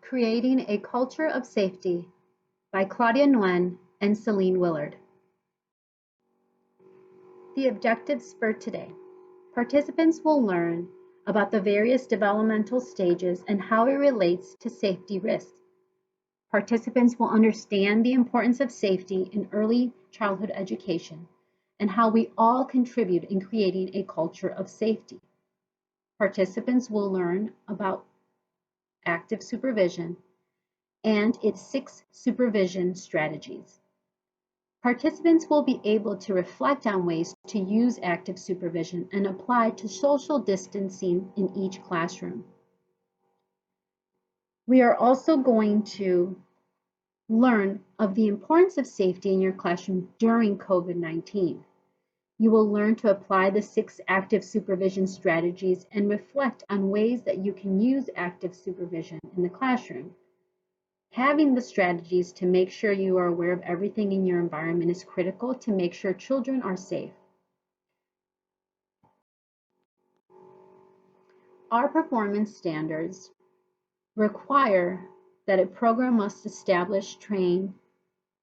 Creating a Culture of Safety by Claudia Nguyen and Celine Willard. The objectives for today. Participants will learn about the various developmental stages and how it relates to safety risks. Participants will understand the importance of safety in early childhood education and how we all contribute in creating a culture of safety. Participants will learn about active supervision and its 6 supervision strategies. Participants will be able to reflect on ways to use active supervision and apply to social distancing in each classroom. We are also going to learn of the importance of safety in your classroom during COVID-19. You will learn to apply the 6 active supervision strategies and reflect on ways that you can use active supervision in the classroom. Having the strategies to make sure you are aware of everything in your environment is critical to make sure children are safe. Our performance standards require that a program must establish, train,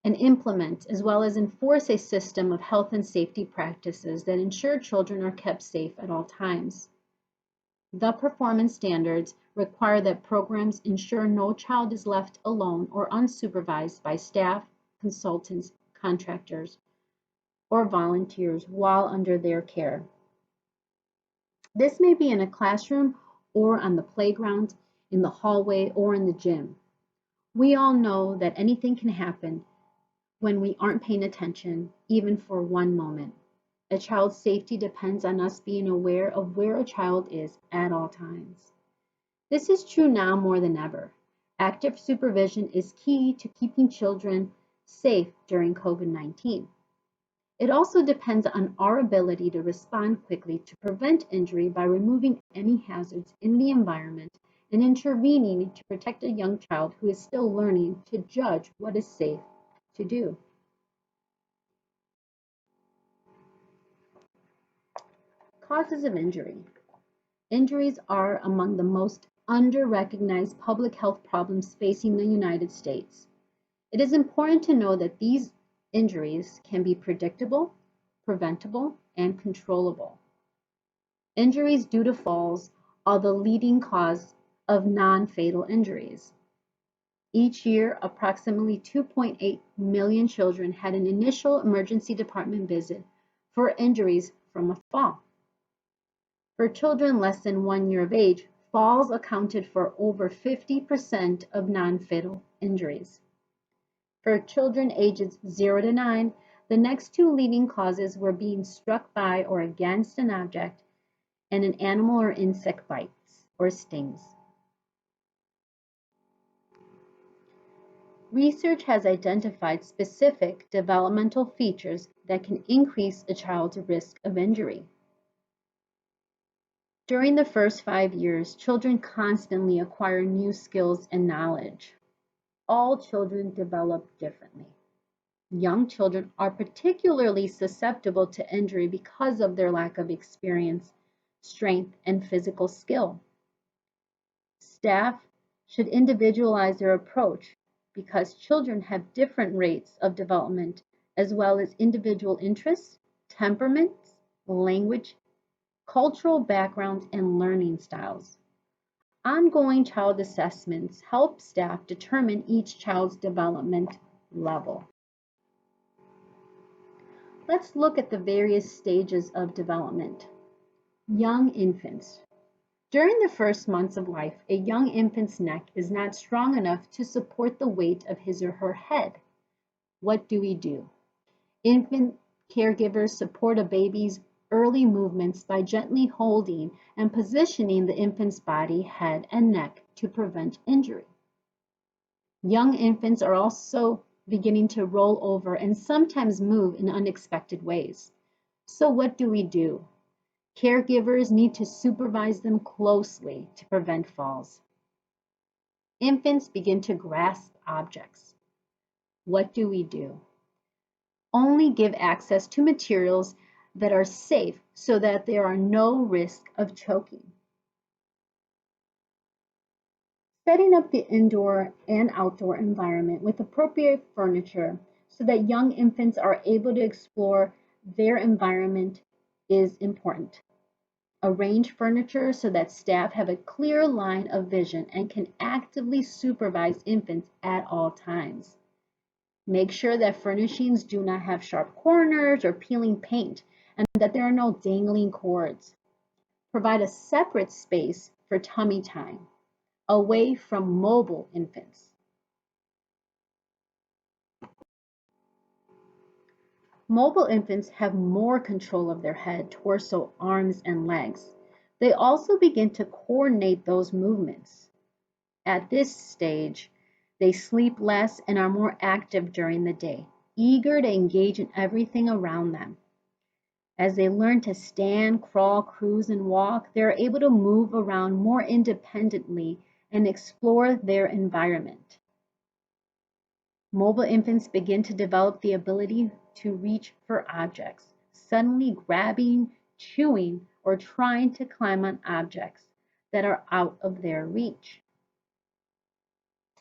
and implement, as well as enforce a system of health and safety practices that ensure children are kept safe at all times. The performance standards require that programs ensure no child is left alone or unsupervised by staff, consultants, contractors, or volunteers while under their care. This may be in a classroom or on the playground, in the hallway, or in the gym. We all know that anything can happen when we aren't paying attention, even for one moment. A child's safety depends on us being aware of where a child is at all times. This is true now more than ever. Active supervision is key to keeping children safe during COVID-19. It also depends on our ability to respond quickly to prevent injury by removing any hazards in the environment and intervening to protect a young child who is still learning to judge what is safe to do. Causes of injury. Injuries are among the most under-recognized public health problems facing the United States. It is important to know that these injuries can be predictable, preventable, and controllable. Injuries due to falls are the leading cause of non-fatal injuries. Each year, approximately 2.8 million children had an initial emergency department visit for injuries from a fall. For children less than 1 year of age, falls accounted for over 50% of non-fatal injuries. For children ages 0 to 9, the next 2 leading causes were being struck by or against an object and an animal or insect bites or stings. Research has identified specific developmental features that can increase a child's risk of injury. During the first 5 years, children constantly acquire new skills and knowledge. All children develop differently. Young children are particularly susceptible to injury because of their lack of experience, strength, and physical skill. Staff should individualize their approach because children have different rates of development as well as individual interests, temperaments, language, cultural backgrounds, and learning styles. Ongoing child assessments help staff determine each child's development level. Let's look at the various stages of development. Young infants. During the first months of life, a young infant's neck is not strong enough to support the weight of his or her head. What do we do? Infant caregivers support a baby's early movements by gently holding and positioning the infant's body, head, and neck to prevent injury. Young infants are also beginning to roll over and sometimes move in unexpected ways. So what do we do? Caregivers need to supervise them closely to prevent falls. Infants begin to grasp objects. What do we do? Only give access to materials that are safe so that there are no risk of choking. Setting up the indoor and outdoor environment with appropriate furniture so that young infants are able to explore their environment is important. Arrange furniture so that staff have a clear line of vision and can actively supervise infants at all times. Make sure that furnishings do not have sharp corners or peeling paint and that there are no dangling cords. Provide a separate space for tummy time, away from mobile infants. Mobile infants have more control of their head, torso, arms, and legs. They also begin to coordinate those movements. At this stage, they sleep less and are more active during the day, eager to engage in everything around them. As they learn to stand, crawl, cruise, and walk, they are able to move around more independently and explore their environment. Mobile infants begin to develop the ability to reach for objects, suddenly grabbing, chewing, or trying to climb on objects that are out of their reach.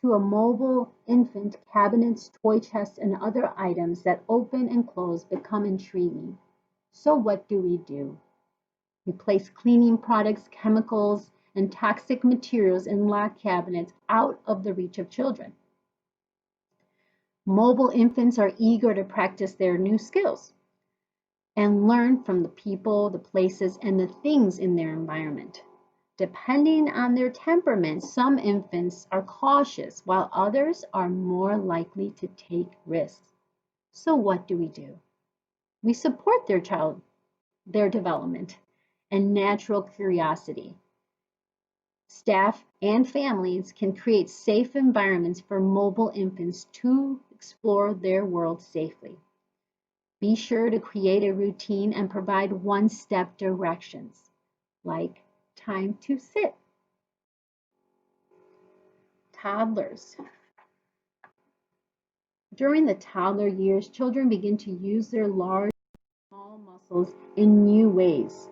To a mobile infant, cabinets, toy chests, and other items that open and close become intriguing. So what do? We place cleaning products, chemicals, and toxic materials in locked cabinets out of the reach of children. Mobile infants are eager to practice their new skills and learn from the people, the places, and the things in their environment. Depending on their temperament, some infants are cautious while others are more likely to take risks. So what do? We support their development and natural curiosity. Staff and families can create safe environments for mobile infants to explore their world safely. Be sure to create a routine and provide one-step directions, like time to sit. Toddlers. During the toddler years, children begin to use their large and small muscles in new ways.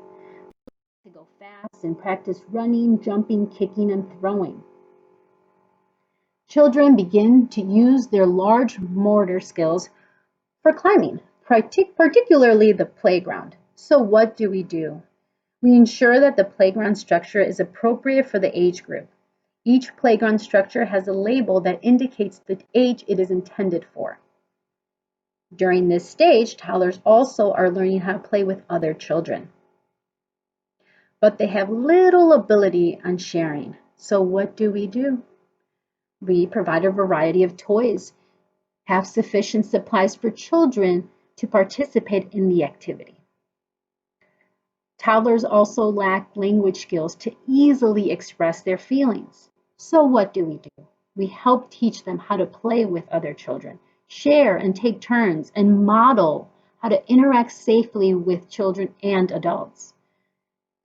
To go fast and practice running, jumping, kicking, and throwing. Children begin to use their large motor skills for climbing, particularly the playground. So what do? We ensure that the playground structure is appropriate for the age group. Each playground structure has a label that indicates the age it is intended for. During this stage, toddlers also are learning how to play with other children. But they have little ability on sharing. So what do? We provide a variety of toys, have sufficient supplies for children to participate in the activity. Toddlers also lack language skills to easily express their feelings. So what do? We help teach them how to play with other children, share and take turns, and model how to interact safely with children and adults.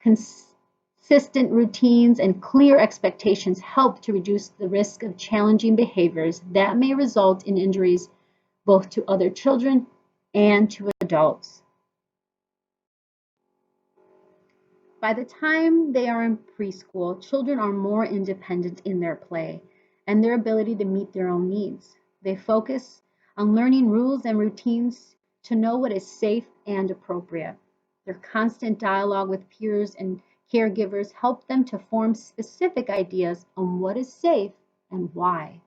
Consistent routines and clear expectations help to reduce the risk of challenging behaviors that may result in injuries both to other children and to adults. By the time they are in preschool, children are more independent in their play and their ability to meet their own needs. They focus on learning rules and routines to know what is safe and appropriate. Their constant dialogue with peers and caregivers help them to form specific ideas on what is safe and why.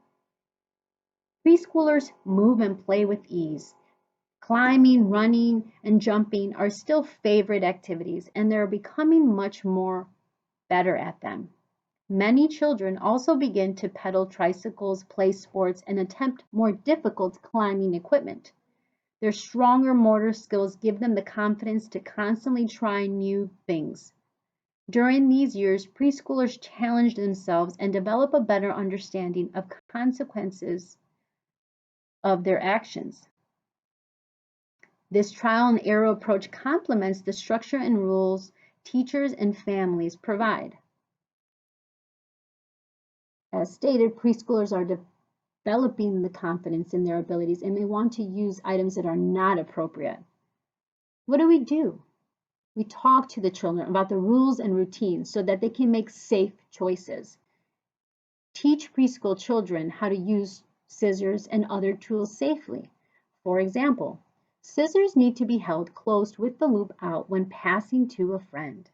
Preschoolers move and play with ease. Climbing, running, and jumping are still favorite activities, and they're becoming much more better at them. Many children also begin to pedal tricycles, play sports, and attempt more difficult climbing equipment. Their stronger motor skills give them the confidence to constantly try new things. During these years, preschoolers challenge themselves and develop a better understanding of consequences of their actions. This trial and error approach complements the structure and rules teachers and families provide. As stated, preschoolers are developing the confidence in their abilities and they want to use items that are not appropriate. What do? We talk to the children about the rules and routines so that they can make safe choices. teach preschool children how to use scissors and other tools safely. For example, scissors need to be held closed with the loop out when passing to a friend.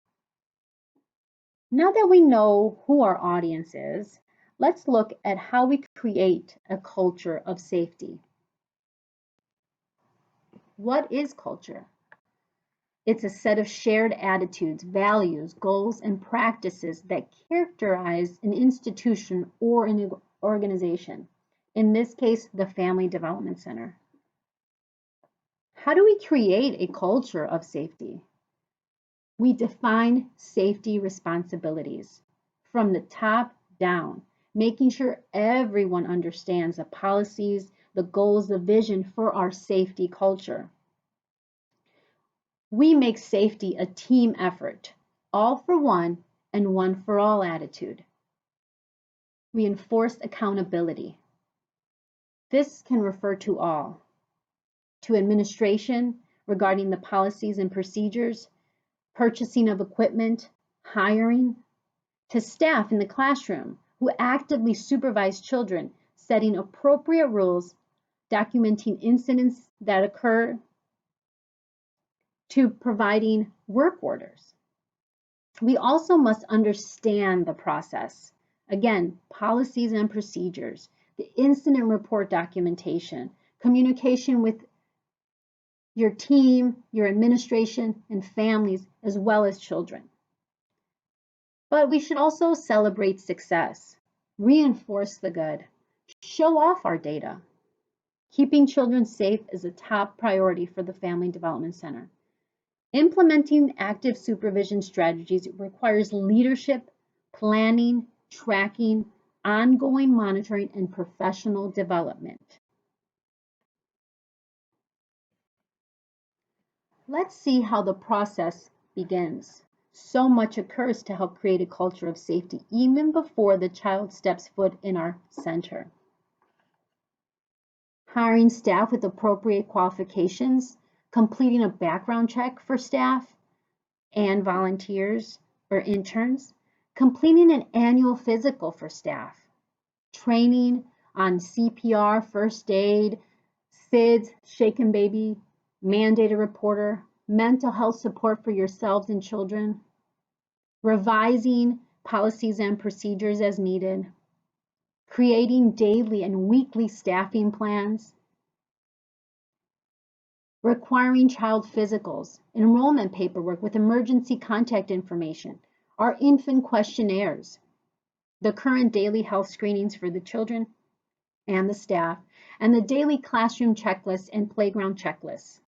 Now that we know who our audience is, let's look at how we create a culture of safety. What is culture? It's a set of shared attitudes, values, goals, and practices that characterize an institution or an organization. In this case, the Family Development Center. How do we create a culture of safety? We define safety responsibilities from the top down, making sure everyone understands the policies, the goals, the vision for our safety culture. We make safety a team effort, all for one and one for all attitude. We enforce accountability. This can refer to all, to administration regarding the policies and procedures, purchasing of equipment, hiring, to staff in the classroom who actively supervise children, setting appropriate rules, documenting incidents that occur, to providing work orders. We also must understand the process. Again, policies and procedures, the incident report documentation, communication with your team, your administration, and families, as well as children. But we should also celebrate success, reinforce the good, show off our data. Keeping children safe is a top priority for the Family Development Center. Implementing active supervision strategies requires leadership, planning, tracking, ongoing monitoring, and professional development. Let's see how the process begins. So much occurs to help create a culture of safety even before the child steps foot in our center. Hiring staff with appropriate qualifications, completing a background check for staff and volunteers or interns, completing an annual physical for staff, training on CPR, first aid, SIDS, shaken baby, mandated reporter, mental health support for yourselves and children, revising policies and procedures as needed, creating daily and weekly staffing plans, requiring child physicals, enrollment paperwork with emergency contact information, our infant questionnaires, the current daily health screenings for the children and the staff, and the daily classroom checklists and playground checklists.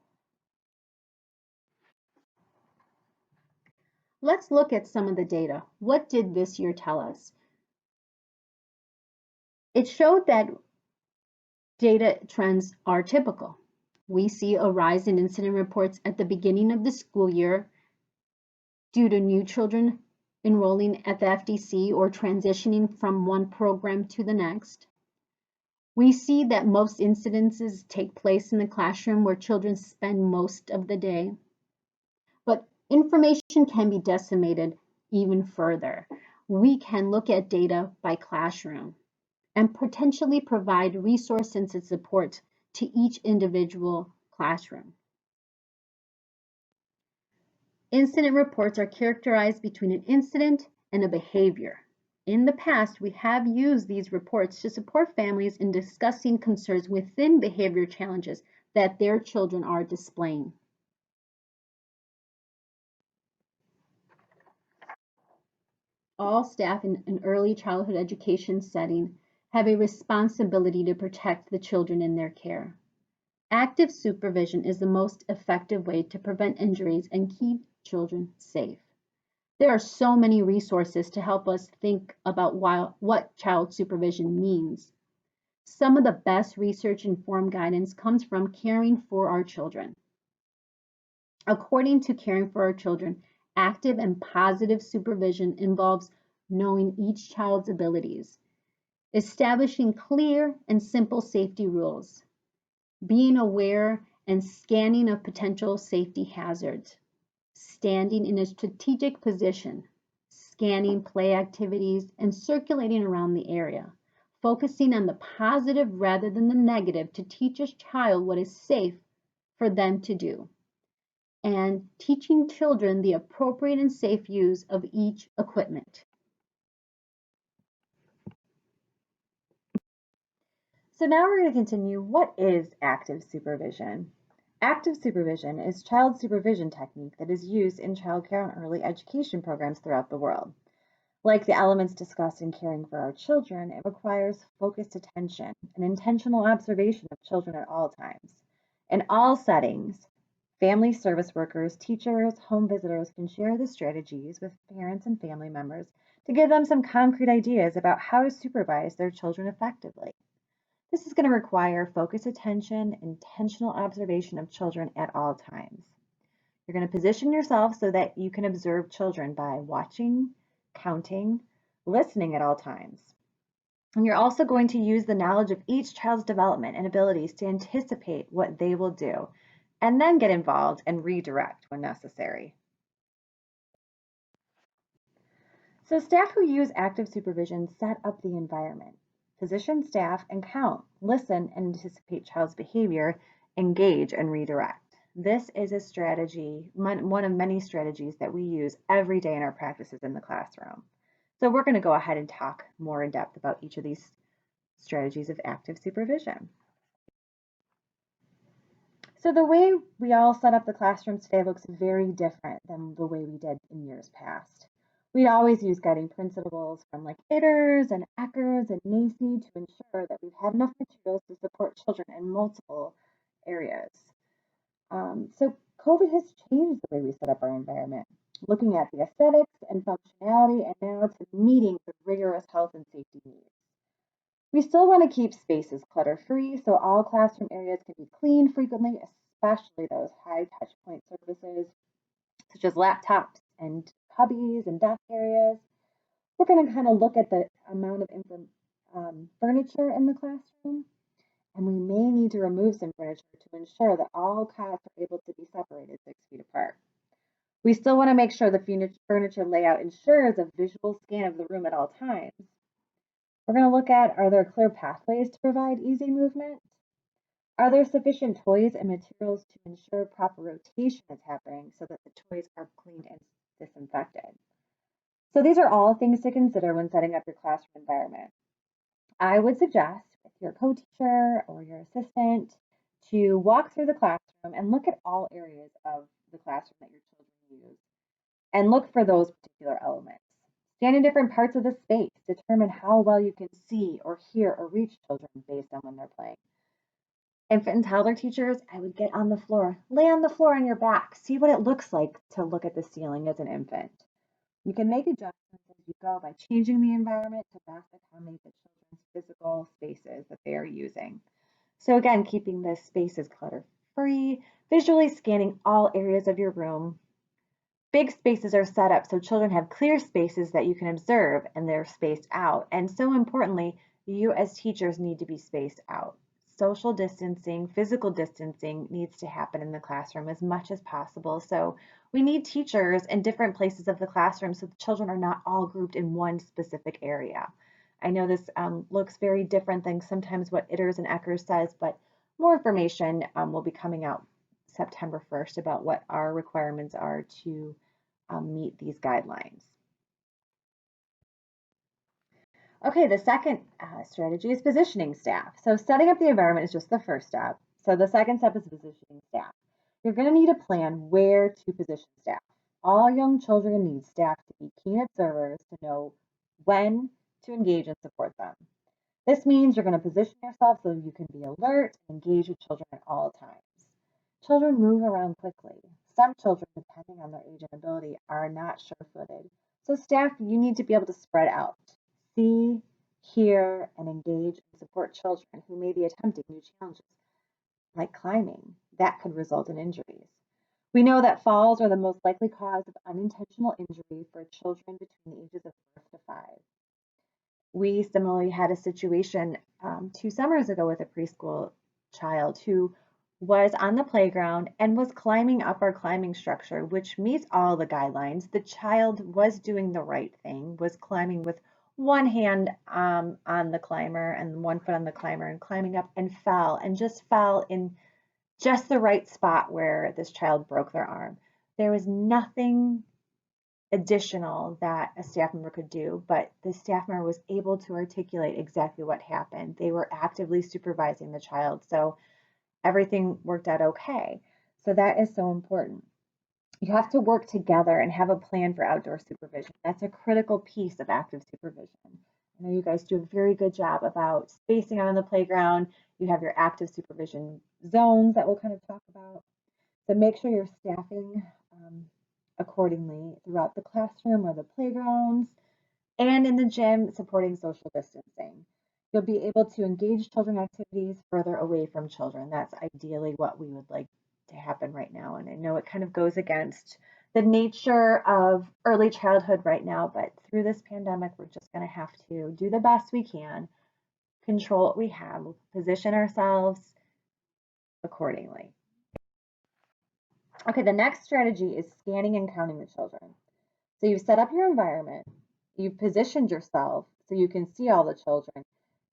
Let's look at some of the data. What did this year tell us? It showed that data trends are typical. We see a rise in incident reports at the beginning of the school year due to new children enrolling at the FDC or transitioning from one program to the next. We see that most incidences take place in the classroom where children spend most of the day. But information can be decimated even further. We can look at data by classroom and potentially provide resources and support to each individual classroom. Incident reports are characterized between an incident and a behavior. In the past, we have used these reports to support families in discussing concerns within behavior challenges that their children are displaying. All staff in an early childhood education setting have a responsibility to protect the children in their care. Active supervision is the most effective way to prevent injuries and keep children safe. There are so many resources to help us think about what child supervision means. Some of the best research-informed guidance comes from Caring for Our Children. According to Caring for Our Children, active and positive supervision involves knowing each child's abilities, establishing clear and simple safety rules, being aware and scanning of potential safety hazards, standing in a strategic position, scanning play activities, and circulating around the area, focusing on the positive rather than the negative to teach a child what is safe for them to do, and teaching children the appropriate and safe use of each equipment. So now we're going to continue. What is active supervision? Active supervision is child supervision technique that is used in childcare and early education programs throughout the world. Like the elements discussed in caring for our children, it requires focused attention and intentional observation of children at all times. In all settings, family service workers, teachers, home visitors can share the strategies with parents and family members to give them some concrete ideas about how to supervise their children effectively. This is going to require focused attention, intentional observation of children at all times. You're going to position yourself so that you can observe children by watching, counting, listening at all times. And you're also going to use the knowledge of each child's development and abilities to anticipate what they will do, and then get involved and redirect when necessary. So staff who use active supervision set up the environment. Position staff and count, listen and anticipate child's behavior, engage and redirect. This is a strategy, one of many strategies that we use every day in our practices in the classroom. So we're going to go ahead and talk more in depth about each of these strategies of active supervision. So the way we all set up the classrooms today looks very different than the way we did in years past. We always use guiding principles from like Itters and Eckers and NACI to ensure that we've had enough materials to support children in multiple areas. So COVID has changed the way we set up our environment, looking at the aesthetics and functionality and now to meeting the rigorous health and safety needs. We still want to keep spaces clutter-free, so all classroom areas can be cleaned frequently, especially those high touch point surfaces, such as laptops and cubbies and desk areas. We're going to kind of look at the amount of furniture in the classroom, and we may need to remove some furniture to ensure that all cots are able to be separated 6 feet apart. We still want to make sure the furniture layout ensures a visual scan of the room at all times. We're going to look at, are there clear pathways to provide easy movement? Are there sufficient toys and materials to ensure proper rotation is happening so that the toys are cleaned and disinfected? So these are all things to consider when setting up your classroom environment. I would suggest with your co-teacher or your assistant to walk through the classroom and look at all areas of the classroom that your children use and look for those particular elements. Stand in different parts of the space. Determine how well you can see or hear or reach children based on when they're playing. Infant and toddler teachers, I would get on the floor. Lay on the floor on your back. See what it looks like to look at the ceiling as an infant. You can make adjustments as you go by changing the environment to best accommodate the children's physical spaces that they are using. So again, keeping the spaces clutter-free, visually scanning all areas of your room. Big spaces are set up so children have clear spaces that you can observe and they're spaced out. And so importantly, you as teachers need to be spaced out. Social distancing, physical distancing needs to happen in the classroom as much as possible. So we need teachers in different places of the classroom so the children are not all grouped in one specific area. I know this looks very different than sometimes what Itters and Eckers says, but more information will be coming out September 1st about what our requirements are to meet these guidelines. Okay, the second strategy is positioning staff. So setting up the environment is just the first step. So the second step is positioning staff. You're going to need a plan where to position staff. All young children need staff to be keen observers to know when to engage and support them. This means you're going to position yourself so you can be alert and engage with children at all times. Children move around quickly. Some children, depending on their age and ability, are not sure-footed. So staff, you need to be able to spread out, see, hear, and engage and support children who may be attempting new challenges, like climbing. That could result in injuries. We know that falls are the most likely cause of unintentional injury for children between the ages of birth to 5. We similarly had a situation 2 summers ago with a preschool child who was on the playground and was climbing up our climbing structure, which meets all the guidelines. The child was doing the right thing, was climbing with one hand on the climber and one foot on the climber and climbing up and just fell in just the right spot where this child broke their arm. There was nothing additional that a staff member could do, but the staff member was able to articulate exactly what happened. They were actively supervising the child, so everything worked out okay. So that is so important. You have to work together and have a plan for outdoor supervision. That's a critical piece of active supervision. I know you guys do a very good job about spacing out on the playground. You have your active supervision zones that we'll kind of talk about. So make sure you're staffing accordingly throughout the classroom or the playgrounds and in the gym, supporting social distancing. You'll be able to engage children activities further away from children. That's ideally what we would like to happen right now. And I know it kind of goes against the nature of early childhood right now, but through this pandemic, we're just going to have to do the best we can, control what we have, position ourselves accordingly. Okay, the next strategy is scanning and counting the children. So you've set up your environment, you've positioned yourself so you can see all the children.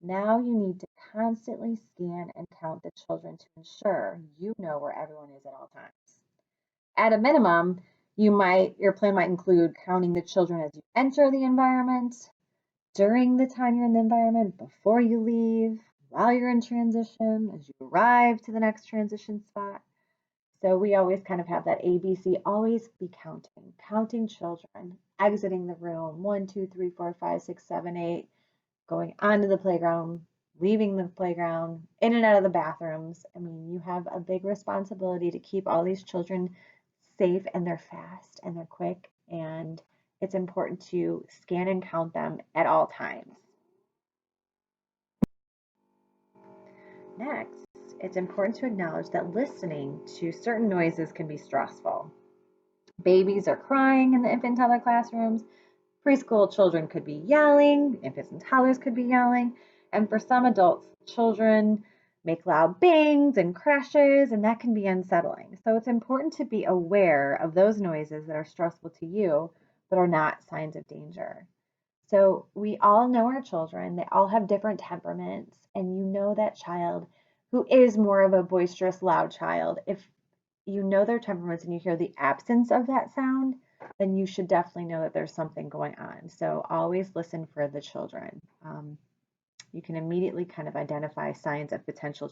Now you need to constantly scan and count the children to ensure you know where everyone is at all times. At a minimum, your plan might include counting the children as you enter the environment, during the time you're in the environment, before you leave, while you're in transition, as you arrive to the next transition spot. So we always kind of have that ABC, always be counting children, exiting the room, 1, 2, 3, 4, 5, 6, 7, 8, going onto the playground, leaving the playground, in and out of the bathrooms. I mean, you have a big responsibility to keep all these children safe, and they're fast and they're quick, and it's important to scan and count them at all times. Next, it's important to acknowledge that listening to certain noises can be stressful. Babies are crying in the infant toddler classrooms. Preschool children could be yelling. Infants and toddlers could be yelling. And for some adults, children make loud bangs and crashes, and that can be unsettling. So it's important to be aware of those noises that are stressful to you, but are not signs of danger. So we all know our children, they all have different temperaments, and you know that child who is more of a boisterous, loud child. If you know their temperaments and you hear the absence of that sound, then you should definitely know that there's something going on. So always listen for the children. You can immediately kind of identify signs of potential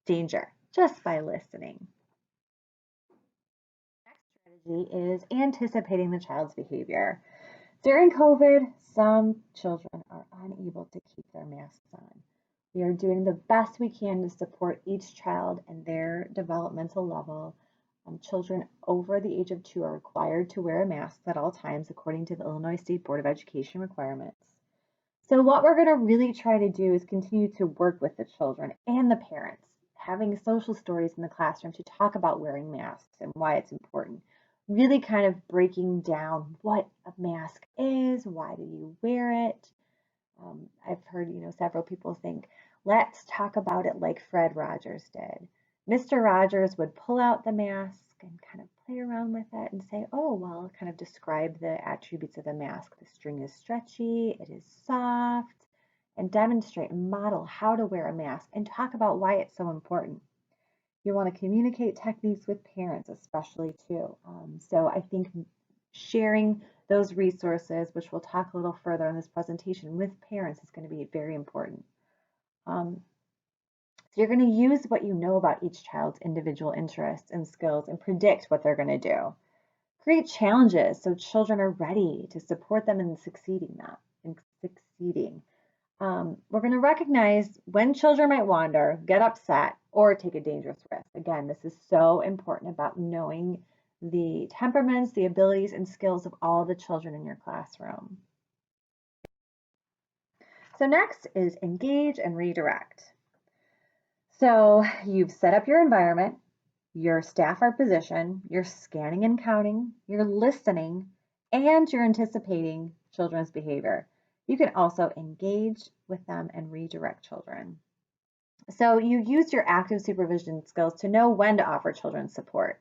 danger just by listening. Next strategy is anticipating the child's behavior. During COVID, some children are unable to keep their masks on. We are doing the best we can to support each child and their developmental level. Children over the age of 2 are required to wear a mask at all times according to the Illinois State Board of Education requirements. So what we're going to really try to do is continue to work with the children and the parents, having social stories in the classroom to talk about wearing masks and why it's important. Really kind of breaking down what a mask is, why do you wear it. I've heard, several people think, let's talk about it like Fred Rogers did. Mr. Rogers would pull out the mask and kind of play around with it and say, oh, well, kind of describe the attributes of the mask. The string is stretchy, it is soft, and demonstrate and model how to wear a mask and talk about why it's so important. You want to communicate techniques with parents, especially too. So I think sharing those resources, which we'll talk a little further in this presentation with parents, is going to be very important. So you're going to use what you know about each child's individual interests and skills and predict what they're going to do. Create challenges so children are ready to support them in succeeding. We're going to recognize when children might wander, get upset, or take a dangerous risk. Again, this is so important about knowing the temperaments, the abilities, and skills of all the children in your classroom. So next is engage and redirect. So you've set up your environment, your staff are positioned, you're scanning and counting, you're listening, and you're anticipating children's behavior. You can also engage with them and redirect children. So you used your active supervision skills to know when to offer children support.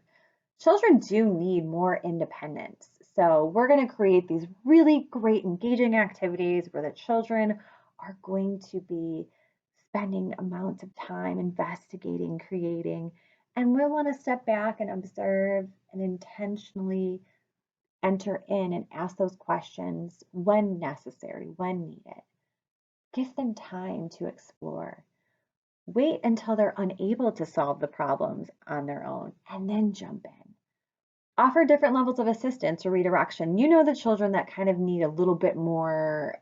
Children do need more independence. So we're going to create these really great engaging activities where the children are going to be spending amounts of time investigating, creating, and we want to step back and observe and intentionally enter in and ask those questions when necessary, when needed. Give them time to explore. Wait until they're unable to solve the problems on their own and then jump in. Offer different levels of assistance or redirection. You know the children that kind of need a little bit more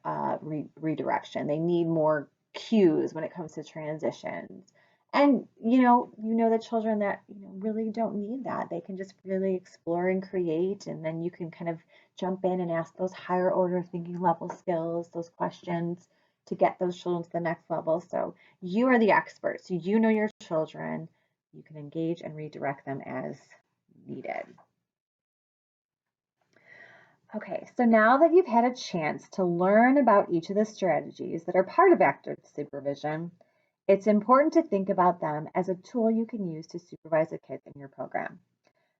redirection. They need more cues when it comes to transitions. And you know the children that really don't need that. They can just really explore and create, and then you can kind of jump in and ask those higher order thinking level skills, those questions to get those children to the next level. So you are the expert. So you know your children. You can engage and redirect them as needed. Okay, so now that you've had a chance to learn about each of the strategies that are part of active supervision, it's important to think about them as a tool you can use to supervise the kids in your program.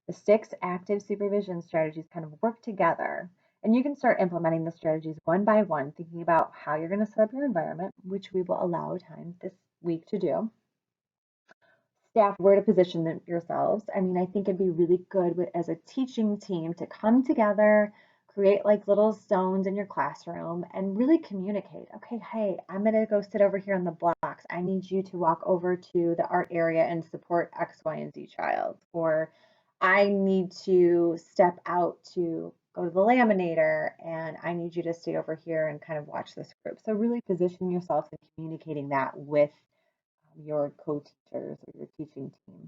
The 6 active supervision strategies kind of work together, and you can start implementing the strategies one by one, thinking about how you're going to set up your environment, which we will allow time this week to do. Staff, where to position yourselves. I mean, I think it'd be really good as a teaching team to come together, create like little zones in your classroom and really communicate. Okay, hey, I'm going to go sit over here on the blocks. I need you to walk over to the art area and support X, Y, and Z child. Or I need to step out to go to the laminator and I need you to stay over here and kind of watch this group. So really position yourself and communicating that with your co-teachers or your teaching team.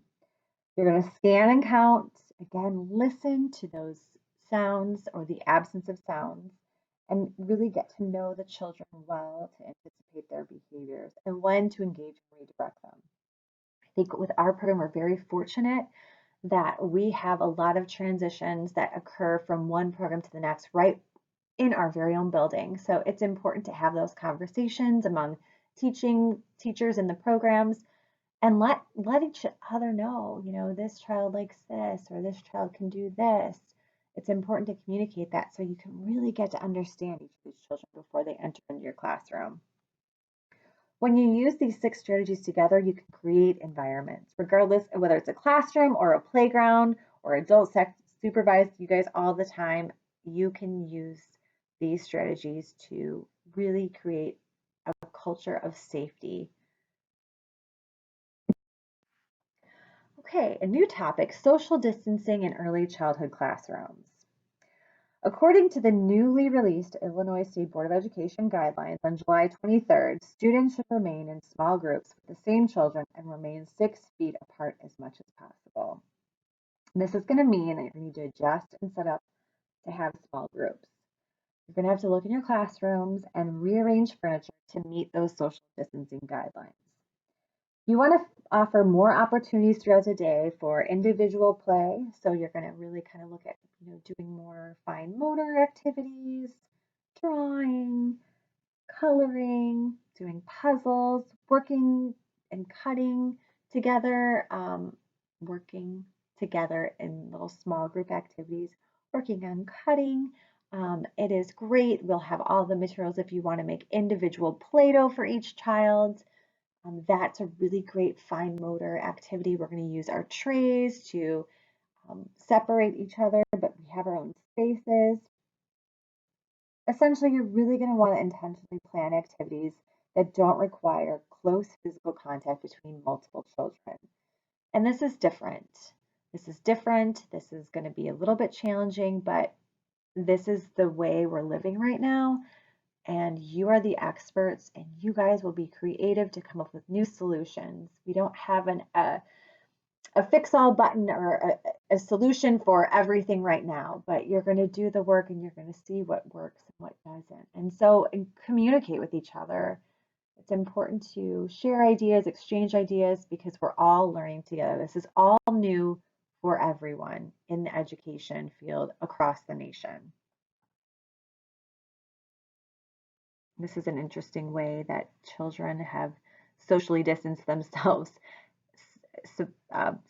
You're going to scan and count. Again, listen to those sounds or the absence of sounds and really get to know the children well to anticipate their behaviors and when to engage and redirect them. I think with our program, we're very fortunate that we have a lot of transitions that occur from one program to the next right in our very own building. So it's important to have those conversations among teachers in the programs and let each other know, this child likes this or this child can do this. It's important to communicate that so you can really get to understand each of these children before they enter into your classroom. When you use these 6 strategies together, you can create environments, regardless of whether it's a classroom or a playground or adult supervised, you guys all the time. You can use these strategies to really create a culture of safety. Okay, a new topic, social distancing in early childhood classrooms. According to the newly released Illinois State Board of Education guidelines on July 23rd, students should remain in small groups with the same children and remain 6 feet apart as much as possible. And this is going to mean that you're going to need to adjust and set up to have small groups. You're going to have to look in your classrooms and rearrange furniture to meet those social distancing guidelines. You want to offer more opportunities throughout the day for individual play. So you're going to really kind of look at, doing more fine motor activities, drawing, coloring, doing puzzles, working and cutting together, working together in little small group activities, working on cutting. It is great. We'll have all the materials if you want to make individual Play-Doh for each child. That's a really great fine motor activity. We're going to use our trays to separate each other, but we have our own spaces. Essentially, you're really going to want to intentionally plan activities that don't require close physical contact between multiple children. And this is different. This is different. This is going to be a little bit challenging, but this is the way we're living right now. And you are the experts, and you guys will be creative to come up with new solutions. We don't have a fix-all button or a solution for everything right now, but you're going to do the work and you're going to see what works and what doesn't. And so communicate with each other. It's important to share ideas, exchange ideas, because we're all learning together. This is all new for everyone in the education field across the nation. This is an interesting way that children have socially distance themselves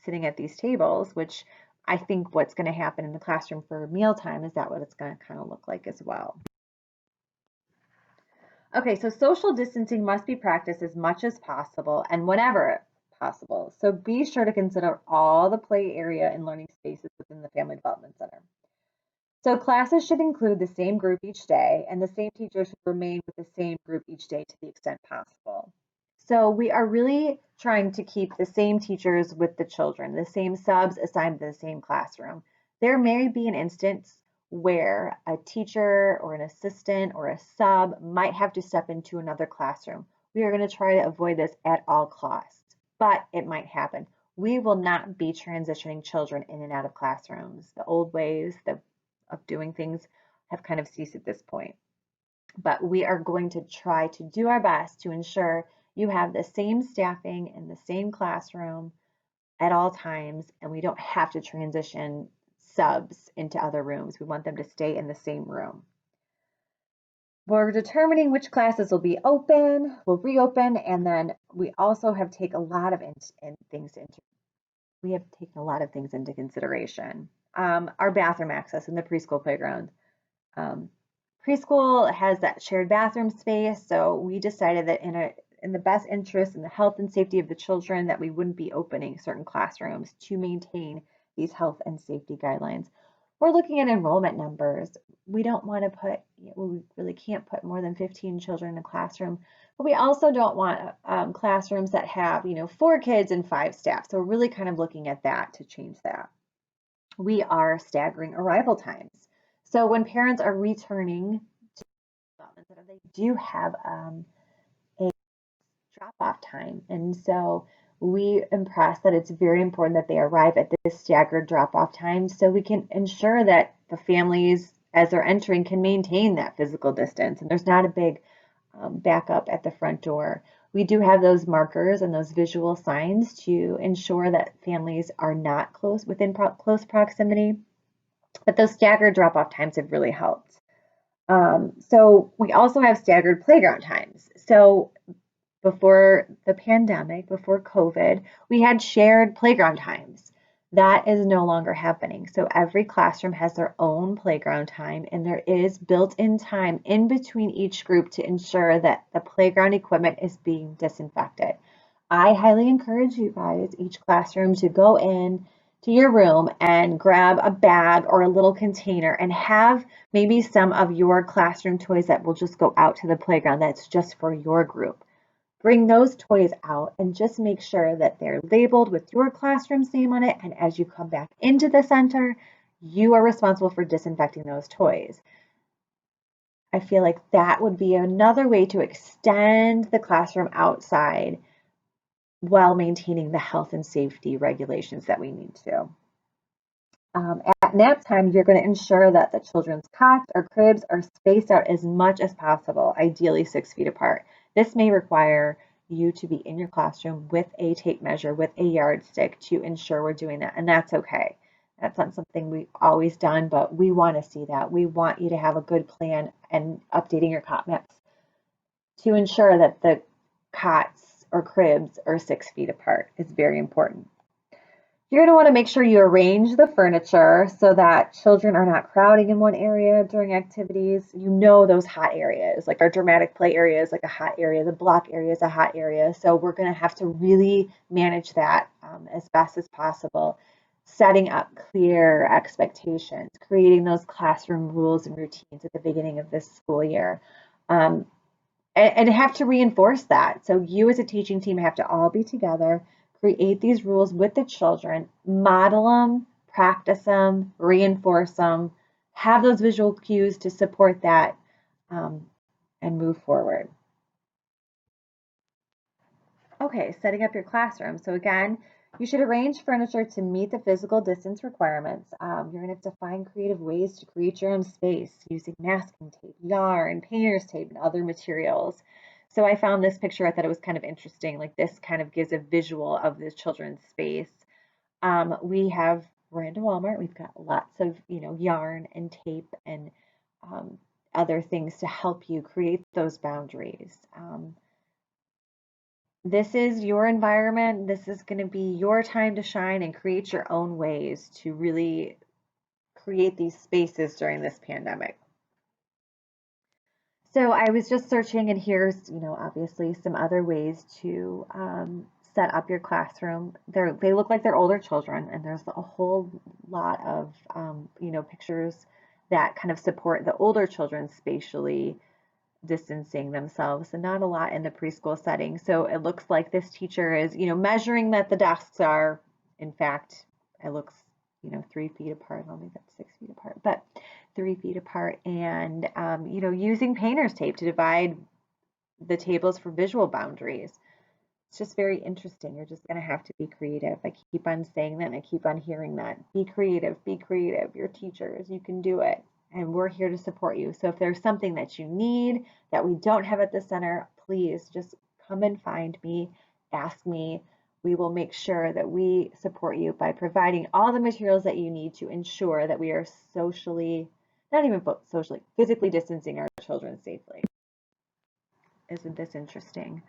sitting at these tables, which I think what's going to happen in the classroom for mealtime is that what it's going to kind of look like as well. Okay, so social distancing must be practiced as much as possible and whenever possible. So be sure to consider all the play area and learning spaces within the Family Development Center. So classes should include the same group each day, and the same teachers should remain with the same group each day to the extent possible. So we are really trying to keep the same teachers with the children, the same subs assigned to the same classroom. There may be an instance where a teacher or an assistant or a sub might have to step into another classroom. We are going to try to avoid this at all costs, but it might happen. We will not be transitioning children in and out of classrooms. The old ways of doing things have kind of ceased at this point. But we are going to try to do our best to ensure you have the same staffing in the same classroom at all times, and we don't have to transition subs into other rooms. We want them to stay in the same room. We're determining which classes will be open, will reopen, and then we also have taken a lot of things into consideration. Our bathroom access in the preschool playground. Preschool has that shared bathroom space, so we decided that in the best interest in the health and safety of the children that we wouldn't be opening certain classrooms to maintain these health and safety guidelines. We're looking at enrollment numbers. We don't want to we really can't put more than 15 children in a classroom, but we also don't want classrooms that have, 4 kids and 5 staff. So we're really kind of looking at that to change that. We are staggering arrival times. So when parents are returning to the development center, they do have a drop-off time. And so we impress that it's very important that they arrive at this staggered drop-off time so we can ensure that the families, as they're entering, can maintain that physical distance. And there's not a big backup at the front door. We do have those markers and those visual signs to ensure that families are not within close proximity. But those staggered drop-off times have really helped. So we also have staggered playground times. So before the pandemic, before COVID, we had shared playground times. That is no longer happening. So every classroom has their own playground time, and there is built-in time in between each group to ensure that the playground equipment is being disinfected. I highly encourage you guys, each classroom, to go in to your room and grab a bag or a little container and have maybe some of your classroom toys that will just go out to the playground that's just for your group. Bring those toys out and just make sure that they're labeled with your classroom's name on it. And as you come back into the center, you are responsible for disinfecting those toys. I feel like that would be another way to extend the classroom outside while maintaining the health and safety regulations that we need to. At nap time, you're going to ensure that the children's cots or cribs are spaced out as much as possible, ideally 6 feet apart. This may require you to be in your classroom with a tape measure, with a yardstick to ensure we're doing that, and that's okay. That's not something we've always done, but we want to see that. We want you to have a good plan and updating your cot maps to ensure that the cots or cribs are 6 feet apart is very important. You're going to want to make sure you arrange the furniture so that children are not crowding in one area during activities. You know those hot areas, like our dramatic play area is like a hot area, the block area is a hot area. So we're going to have to really manage that as best as possible, setting up clear expectations, creating those classroom rules and routines at the beginning of this school year. And have to reinforce that. So you as a teaching team have to all be together, create these rules with the children, model them, practice them, reinforce them, have those visual cues to support that, and move forward. Okay, setting up your classroom. So again, you should arrange furniture to meet the physical distance requirements. You're going to have to find creative ways to create your own space using masking tape, yarn, painter's tape, and other materials. So I found this picture. I thought it was kind of interesting. Like this kind of gives a visual of the children's space. We're into Walmart. We've got lots of, yarn and tape and other things to help you create those boundaries. This is your environment. This is going to be your time to shine and create your own ways to really create these spaces during this pandemic. So I was just searching, and here's, obviously some other ways to set up your classroom. They look like they're older children, and there's a whole lot of, pictures that kind of support the older children spatially distancing themselves, and not a lot in the preschool setting. So it looks like this teacher is, measuring that the desks are, in fact, it looks, 3 feet apart. I don't think that's 6 feet apart, but 3 feet apart, and using painter's tape to divide the tables for visual boundaries. It's just very interesting. You're just going to have to be creative. I keep on saying that, and I keep on hearing that. Be creative, be creative. You're teachers, you can do it. And we're here to support you. So if there's something that you need that we don't have at the center, please just come and find me, ask me. We will make sure that we support you by providing all the materials that you need to ensure that we are socially, not even socially, physically distancing our children safely. Isn't this interesting?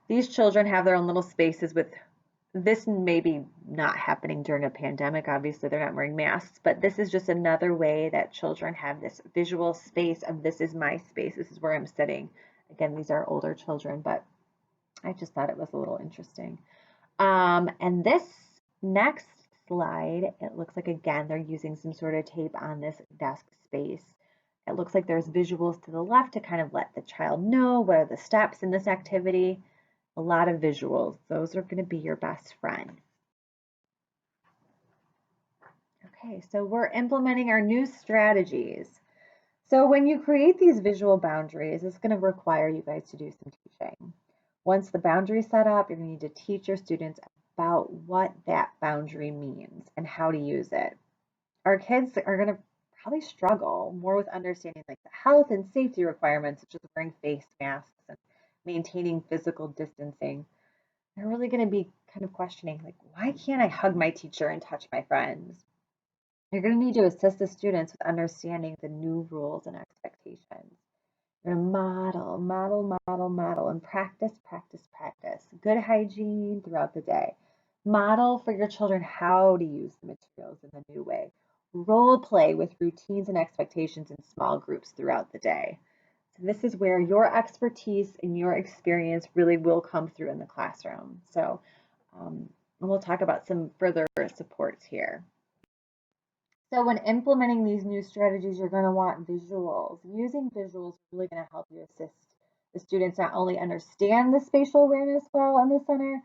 These children have their own little spaces with this, maybe not happening during a pandemic. Obviously, they're not wearing masks, but this is just another way that children have this visual space of this is my space. This is where I'm sitting. Again, these are older children, but I just thought it was a little interesting. And this next slide, it looks like, again, they're using some sort of tape on this desk space. It looks like there's visuals to the left to kind of let the child know what are the steps in this activity. A lot of visuals. Those are going to be your best friend. Okay, so we're implementing our new strategies. So when you create these visual boundaries, it's going to require you guys to do some teaching. Once the boundary is set up, you're going to need to teach your students about what that boundary means and how to use it. Our kids are going to probably struggle more with understanding like the health and safety requirements, such as wearing face masks and maintaining physical distancing. They're really going to be kind of questioning, like, why can't I hug my teacher and touch my friends? You're going to need to assist the students with understanding the new rules and expectations. You're going to model, and practice, practice, practice. Good hygiene throughout the day. Model for your children how to use the materials in the new way. Role play with routines and expectations in small groups throughout the day. So this is where your expertise and your experience really will come through in the classroom. So and we'll talk about some further supports here. So when implementing these new strategies, you're going to want visuals. Using visuals is really going to help you assist the students not only understand the spatial awareness well in the center,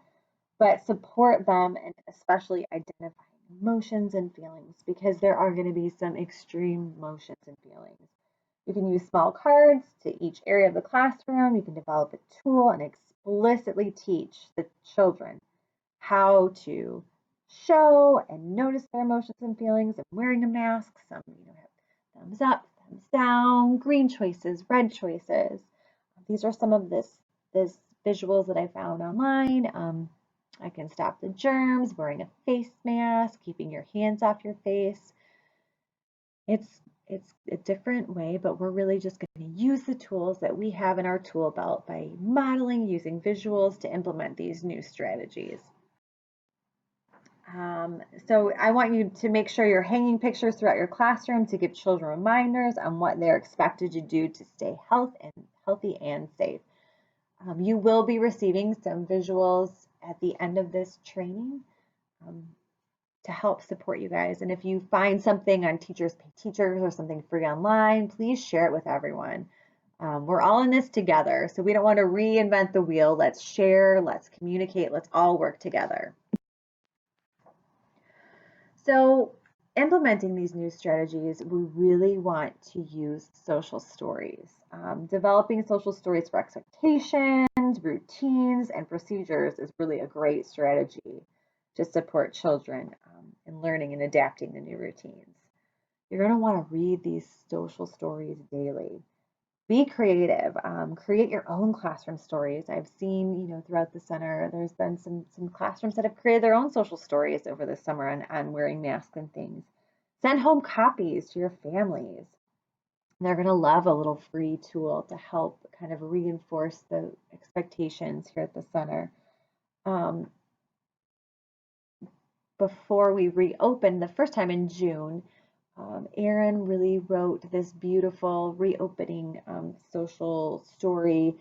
but support them and especially identifying emotions and feelings, because there are going to be some extreme emotions and feelings. You can use small cards to each area of the classroom. You can develop a tool and explicitly teach the children how to show and notice their emotions and feelings and wearing a mask. Some, have thumbs up, thumbs down, green choices, red choices. These are some of this visuals that I found online. I can stop the germs, wearing a face mask, keeping your hands off your face. It's a different way, but we're really just going to use the tools that we have in our tool belt by modeling using visuals to implement these new strategies. So I want you to make sure you're hanging pictures throughout your classroom to give children reminders on what they're expected to do to stay healthy and safe. You will be receiving some visuals at the end of this training to help support you guys. And if you find something on Teachers Pay Teachers or something free online, please share it with everyone. We're all in this together, so we don't want to reinvent the wheel. Let's share, let's communicate, let's all work together. So implementing these new strategies, we really want to use social stories. Developing social stories for expectations, routines, and procedures is really a great strategy to support children in learning and adapting to new routines. You're going to want to read these social stories daily. Be creative. Create your own classroom stories. I've seen, throughout the center, there's been some classrooms that have created their own social stories over the summer on wearing masks and things. Send home copies to your families. They're going to love a little free tool to help kind of reinforce the expectations here at the center. um, before we reopened the first time in June, Erin really wrote this beautiful reopening social story,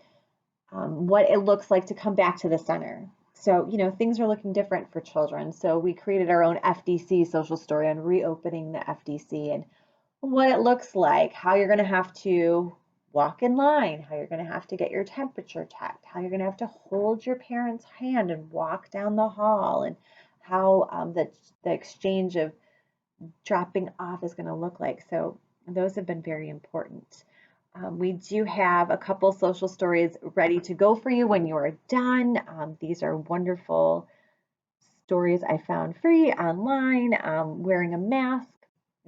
what it looks like to come back to the center. So, things are looking different for children. So we created our own FDC social story on reopening the FDC and what it looks like, how you're going to have to walk in line, how you're going to have to get your temperature checked, how you're going to have to hold your parent's hand and walk down the hall, and how the exchange of dropping off is going to look like. So those have been very important. We do have a couple social stories ready to go for you when you are done. These are wonderful stories I found free online. Wearing a mask.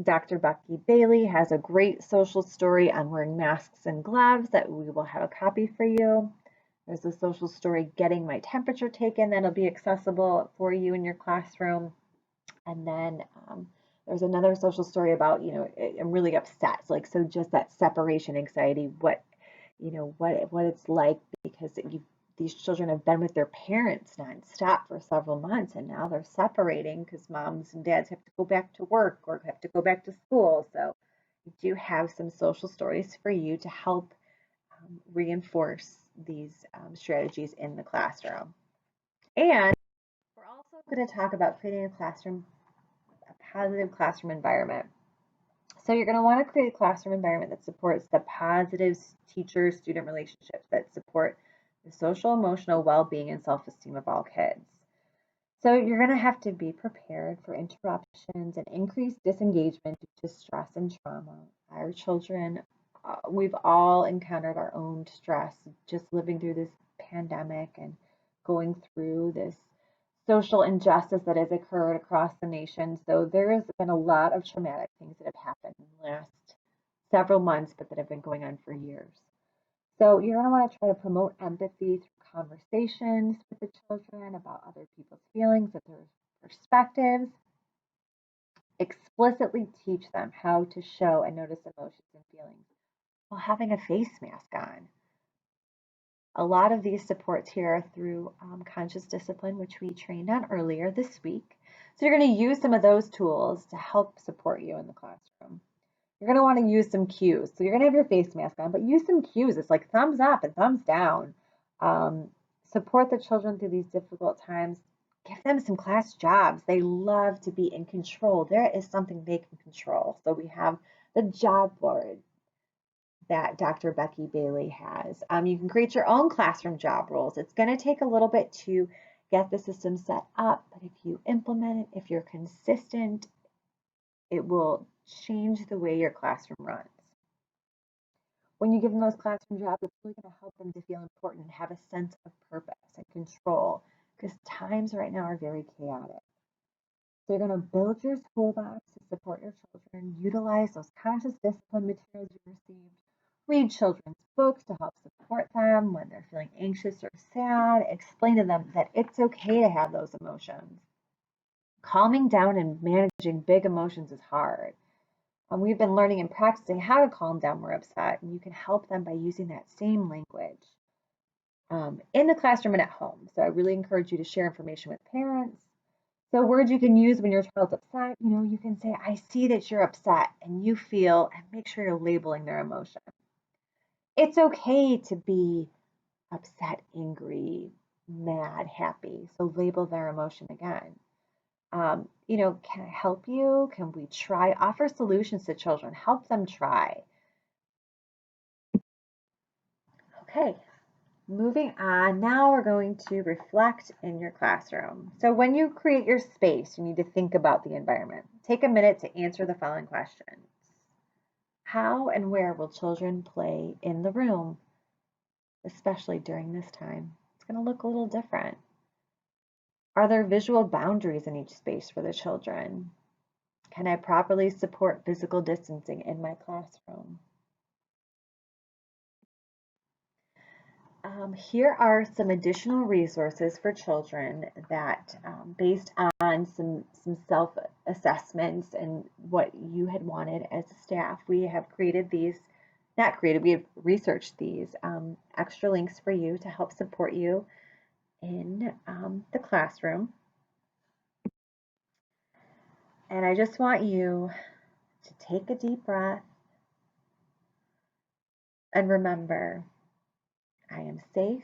Dr. Becky Bailey has a great social story on wearing masks and gloves that we will have a copy for you. There's a social story, getting my temperature taken, that'll be accessible for you in your classroom. And then there's another social story about, I'm really upset. So just that separation anxiety, what it's like, because these children have been with their parents nonstop for several months, and now they're separating because moms and dads have to go back to work or have to go back to school. So we do have some social stories for you to help reinforce these strategies in the classroom. And we're also going to talk about creating a positive classroom environment. So you're going to want to create a classroom environment that supports the positive teacher-student relationships that support the social, emotional well-being and self-esteem of all kids. So you're going to have to be prepared for interruptions and increased disengagement due to stress and trauma. Our children, we've all encountered our own stress just living through this pandemic and going through this social injustice that has occurred across the nation. So there has been a lot of traumatic things that have happened in the last several months, but that have been going on for years. So you're going to want to try to promote empathy through conversations with the children about other people's feelings and their perspectives. Explicitly teach them how to show and notice emotions and feelings while having a face mask on. A lot of these supports here are through conscious discipline, which we trained on earlier this week. So you're going to use some of those tools to help support you in the classroom. You're going to want to use some cues. So you're going to have your face mask on, but use some cues. It's like thumbs up and thumbs down. Support the children through these difficult times. Give them some class jobs. They love to be in control. There is something they can control. So we have the job board that Dr. Becky Bailey has. You can create your own classroom job roles. It's going to take a little bit to get the system set up, but if you implement it, if you're consistent, it will change the way your classroom runs. When you give them those classroom jobs, it's really going to help them to feel important and have a sense of purpose and control, because times right now are very chaotic. So you're going to build your toolbox to support your children, utilize those conscious discipline materials you received, read children's books to help support them when they're feeling anxious or sad, explain to them that it's okay to have those emotions. Calming down and managing big emotions is hard. We've been learning and practicing how to calm down when we're upset, and you can help them by using that same language in the classroom and at home. So I really encourage you to share information with parents. So words you can use when your child's upset, you can say, I see that you're upset and you feel, and make sure you're labeling their emotion. It's okay to be upset, angry, mad, happy. So label their emotion again. Can I help you? Can we try? Offer solutions to children. Help them try. Okay, moving on. Now we're going to reflect in your classroom. So when you create your space, you need to think about the environment. Take a minute to answer the following questions. How and where will children play in the room, especially during this time? It's going to look a little different. Are there visual boundaries in each space for the children? Can I properly support physical distancing in my classroom? Here are some additional resources for children that, based on some self-assessments and what you had wanted as a staff, we have created these, not created, we have researched these extra links for you to help support you in the classroom. And I just want you to take a deep breath and remember, I am safe.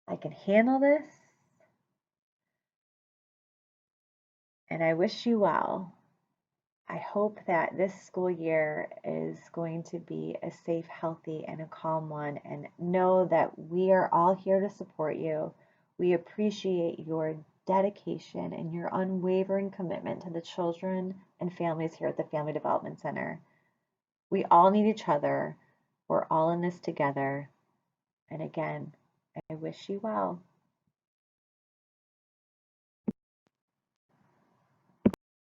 I can handle this. And I wish you well. I hope that this school year is going to be a safe, healthy, and a calm one. And know that we are all here to support you. We appreciate your dedication and your unwavering commitment to the children and families here at the Family Development Center. We all need each other. We're all in this together. And again, I wish you well.